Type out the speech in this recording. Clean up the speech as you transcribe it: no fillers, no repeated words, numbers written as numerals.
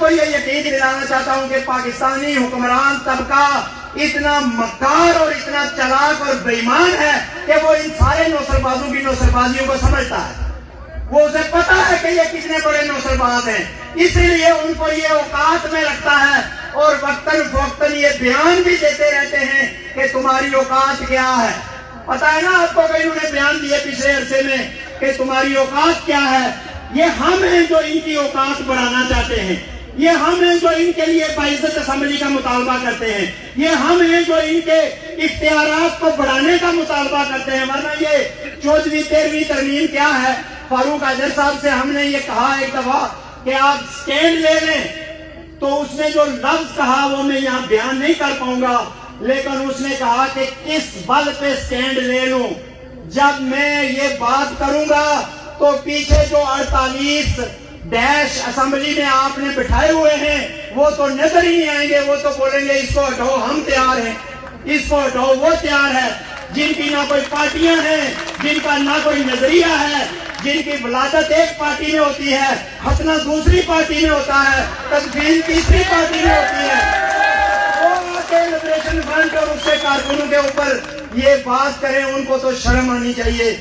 کو یہ یقین دلانا چاہتا ہوں کہ پاکستانی حکمران طبقہ اتنا مکار اور اتنا چلاک اور بے ایمان ہے کہ وہ ان سارے نوسر بازوں کی نوسر بازیوں کو سمجھتا ہے. وہ اسے پتا ہے کہ یہ کتنے بڑے نوسر باز ہیں، اسی لیے ان کو یہ اوقات میں رکھتا ہے اور وقتاً فوقتاً یہ بیان بھی دیتے رہتے ہیں کہ تمہاری اوقات کیا ہے. پتا ہے نا آپ کو کہ انہوں نے بیان دیے پچھلے عرصے میں کہ تمہاری اوقات کیا ہے. یہ ہم ہیں جو ان کی اوقات بڑھانا چاہتے ہیں، یہ ہم ہیں جو ان کے لیے باعزت اسمبلی کا مطالبہ کرتے ہیں، یہ ہم ہیں جو ان کے اختیارات کو بڑھانے کا مطالبہ کرتے ہیں. ورنہ یہ 14ویں 13ویں ترمیم کیا ہے؟ فاروق اظہر صاحب سے ہم نے یہ کہا ایک دفعہ کہ آپ سٹینڈ لے لیں، تو اس نے جو لفظ کہا وہ میں یہاں بیان نہیں کر پاؤں گا، لیکن اس نے کہا کہ کس بل پہ سٹینڈ لے لوں. جب میں یہ بات کروں گا تو پیچھے جو 48 ڈیش اسمبلی میں آپ نے بٹھائے ہوئے ہیں وہ تو نظر ہی نہیں آئیں گے. وہ تو بولیں گے اس کو ہٹاؤ ہم تیار ہیں، اس کو ہٹاؤ وہ تیار ہے. جن کی نہ کوئی پارٹیاں ہیں، جن کا نہ کوئی نظریہ ہے، جن کی ولادت ایک پارٹی میں ہوتی ہے، ختنہ دوسری پارٹی میں ہوتا ہے، تدفین تیسری پارٹی میں ہوتی ہے، وہ آتے لبریشن فرنٹ اور اس سے کارکنوں کے اوپر یہ بات کریں، ان کو تو شرم آنی چاہیے.